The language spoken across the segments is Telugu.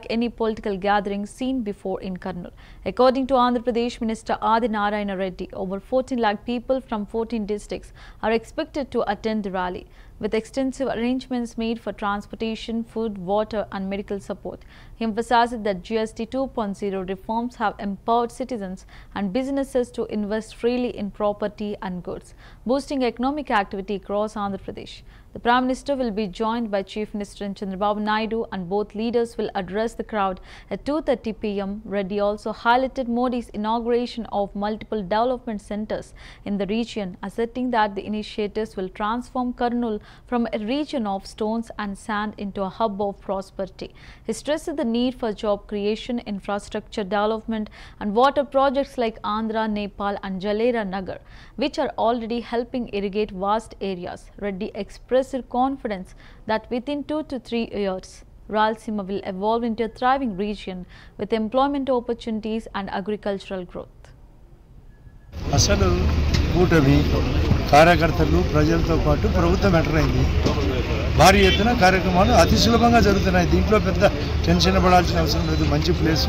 unlike any political gathering seen before in Kurnool. According to Andhra Pradesh Minister Adi Narayana Reddy, over 14 lakh people from 14 districts are expected to attend the rally, with extensive arrangements made for transportation, food, water and medical support. He emphasized that GST 2.0 reforms have empowered citizens and businesses to invest freely in property and goods, boosting economic activity across Andhra Pradesh. The Prime Minister will be joined by Chief Minister Chandrababu Naidu, and both leaders will address the crowd at 2:30 p.m. Reddy also highlighted Modi's inauguration of multiple development centers in the region, asserting that the initiatives will transform Kurnool from a region of stones and sand into a hub of prosperity. He stressed the need for job creation, infrastructure development and water projects like Andhra, Nepal and Jalera Nagar, which are already helping irrigate vast areas. Reddy expressed confidence that within 2 to 3 years, Rayalaseema will evolve into a thriving region with employment opportunities and agricultural growth. అసలు కూటమి కార్యకర్తలు ప్రజలతో పాటు ప్రభుత్వం ఎంటర్ అయింది. భారీ ఎత్తున కార్యక్రమాలు అతి సులభంగా జరుగుతున్నాయి. దీంట్లో పెద్ద టెన్షన్ పడాల్సిన అవసరం లేదు. మంచి ప్లేస్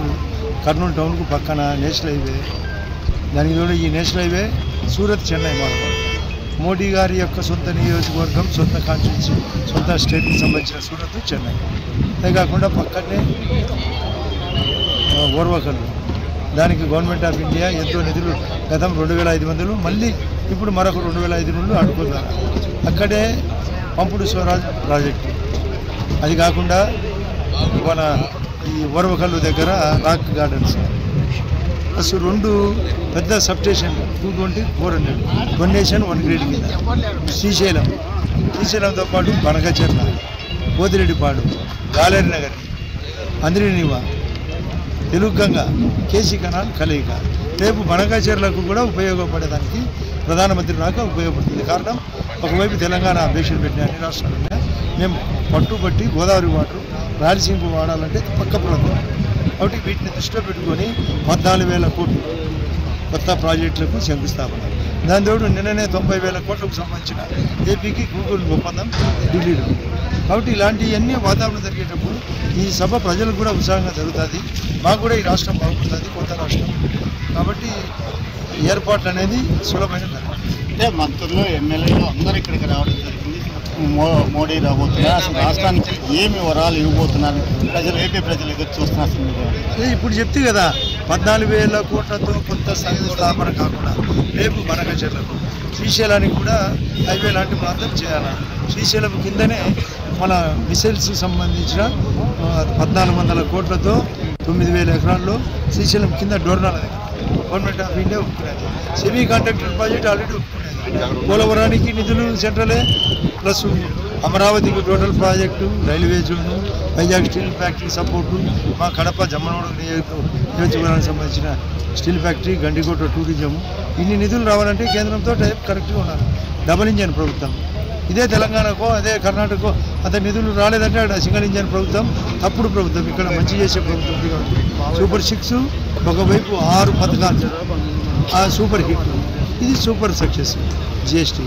కర్నూలు టౌన్కు పక్కన నేషనల్ హైవే, దానికి తోడు ఈ నేషనల్ హైవే సూరత్ చెన్నై మార్గం, మోడీ గారి యొక్క సొంత నియోజకవర్గం, సొంత కాన్స్టిట్యూన్సీ, సొంత స్టేట్కి సంబంధించిన సూరత్ చెన్నై. అదే కాకుండా పక్కనే ఓర్వకల్లు, దానికి గవర్నమెంట్ ఆఫ్ ఇండియా ఎంతో నిధులు గతం 2500 మళ్ళీ ఇప్పుడు మరొక 2500 అనుకున్నారు. అక్కడే పంపుడు స్వరాజ్ ప్రాజెక్టు, అది కాకుండా మన ఈ ఓర్వకల్లు దగ్గర రాక్ గార్డెన్స్, అసలు 2 పెద్ద సబ్స్టేషన్ 220, 400, 1 నేషన్ 1 గ్రేడ్ కింద. శ్రీశైలంతో పాటు బనకచెర్ల, పోతిరెడ్డిపాడు, గాలేరు నగర్, అంద్రినివా, తెలుగుగంగ, కేసీ కెనాల్ కలయిక రేపు బనకచెర్లకు కూడా ఉపయోగపడేదానికి ప్రధానమంత్రి రాక ఉపయోగపడుతుంది. కారణం, ఒకవైపు తెలంగాణ అధ్యక్షులు పెట్టిన అన్ని రాష్ట్రాలు ఉన్నాయి, మేము పట్టుబట్టి గోదావరి వాటర్ రాయలసీమకు వాడాలంటే పక్క ప్రాంతం. కాబట్టి వీటిని దృష్టిలో పెట్టుకొని 14,000 కోట్లు కొత్త ప్రాజెక్టులకు శంకుస్థాపన. దాని తోడు నిన్ననే 90,000 కోట్లకు సంబంధించిన ఏపీకి గూగుల్ ఒప్పందం ఢిల్లీలో. కాబట్టి ఇలాంటివన్నీ వాతావరణం జరిగేటప్పుడు ఈ సభ ప్రజలకు కూడా ఉత్సాహంగా జరుగుతుంది. మాకు కూడా ఈ రాష్ట్రం బాగుంటుంది, కొత్త రాష్ట్రం. కాబట్టి ఏర్పాట్లు అనేది సులభమైన. అంటే మంత్రులు, ఎమ్మెల్యేలు అందరూ ఇక్కడికి రావడం జరిగింది. మోడీ రాబోతున్నారు, అసలు రాష్ట్రానికి ఏమి వరాలు ఇవ్వబోతున్నారు, ప్రజలు ఏపీ ప్రజలు ఎదురు చూస్తున్నారు. ఇప్పుడు చెప్తే కదా, 14,000 కోట్లతో కొత్త స్థాపన కాకుండా రేపు బనకచెర్లకు, శ్రీశైలానికి కూడా హైవే లాంటి ప్రాంతం చేయాలి. శ్రీశైలం కిందనే మన మిసైల్స్ సంబంధించిన 1,400 కోట్లతో 9,000 ఎకరాల్లో శ్రీశైలం కింద డోర్నాల దగ్గర గవర్నమెంట్ ఆఫ్ ఇండియా ఒప్పుకునేది. సెమీ కాంట్రాక్టర్ ప్రాజెక్ట్ ఆల్రెడీ ఒప్పుకునేది. పోలవరానికి నిధులు సెంట్రలే, ప్లస్ అమరావతికి total project, railway zone, Vizag steel factory support, మా కడప జమ్మనోడు నియోజకవర్గానికి సంబంధించిన స్టీల్ ఫ్యాక్టరీ, గండికోట టూరిజము. ఇన్ని నిధులు రావాలంటే కేంద్రంతో టైప్ కరెక్ట్గా ఉండాలి. డబల్ ఇంజన్ ప్రభుత్వం. ఇదే తెలంగాణకో అదే కర్ణాటకకో అంత నిధులు రాలేదంటే అక్కడ సింగిల్ ఇంజన్ ప్రభుత్వం, తప్పుడు ప్రభుత్వం. ఇక్కడ మంచి చేసే ప్రభుత్వం. సూపర్ 6 ఒకవైపు 6 పథకాలు, ఆ సూపర్ హిట్, ఇది సూపర్ సక్సెస్. జిఎస్టీ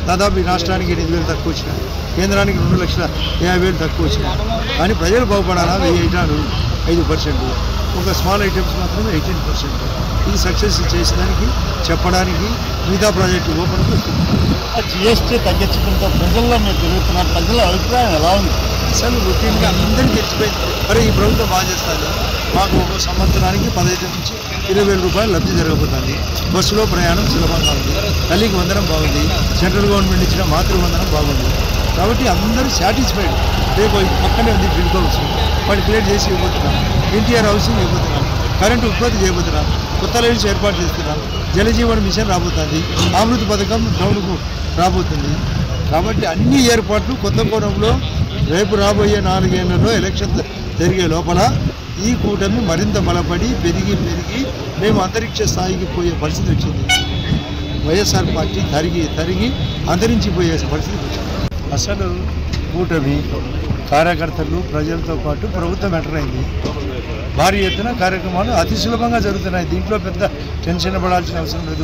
దాదాపు ఈ రాష్ట్రానికి 8,000 తక్కువ వచ్చినాయి, కేంద్రానికి 2,50,000 తక్కువ వచ్చినాయి. కానీ ప్రజలు బాగుపడాలా, 1000 ఐటాలు 5%, ఒక స్మాల్ ఐటమ్స్ మాత్రమే 18%. ఇది సక్సెస్ చేసేదానికి చెప్పడానికి మిగతా ప్రాజెక్టు ఓపెన్కి వస్తుంది. జిఎస్టీ తగ్గించడంతో ప్రజల్లో మీరు తిరుగుతున్నారు, ప్రజల అభిప్రాయం ఎలా ఉంది? అసలు రొటీన్గా అందరికీ తెలిసిపోయింది, మరి ఈ ప్రభుత్వం బాగా చేస్తుంది. మాకు ఒక సంవత్సరానికి 15 నుంచి 20,000 రూపాయలు లబ్ధి జరగబోతుంది. బస్సులో ప్రయాణం సులభంగా ఉంది, తల్లికి వందనం బాగుంది, సెంట్రల్ గవర్నమెంట్ ఇచ్చిన మాతృవందనం బాగుంది. కాబట్టి అందరూ సాటిస్ఫైడ్. రేపు పక్కనే ఉంది డ్రిల్ హౌస్, వాటి క్లియర్ చేసి ఇవ్వబోతున్నాం. ఎన్టీఆర్ హౌసింగ్ ఇవ్వబోతున్నాం, కరెంటు ఉత్పత్తి చేయబోతున్నాం, కొత్త లైన్స్ ఏర్పాటు చేస్తున్నాం, జలజీవన్ మిషన్ రాబోతుంది, అమృత్ పథకం టౌన్కు రాబోతుంది. కాబట్టి అన్ని ఏర్పాట్లు కొత్త కోణంలో రేపు రాబోయే 4 ఏళ్లలో ఎలక్షన్ జరిగే లోపల ఈ కూటమి మరింత బలపడి పెరిగి మేము అంతరిక్ష స్థాయికి పోయే పరిస్థితి వచ్చింది. వైఎస్ఆర్ పార్టీ తరిగి అంతరించిపోయే పరిస్థితి వచ్చింది. అసలు కూటమి కార్యకర్తలు ప్రజలతో పాటు ప్రభుత్వం ఎంటర్ అయింది. భారీ ఎత్తున కార్యక్రమాలు అతి సులభంగా జరుగుతున్నాయి. దీంట్లో పెద్ద టెన్షన్ పడాల్సిన అవసరం లేదు.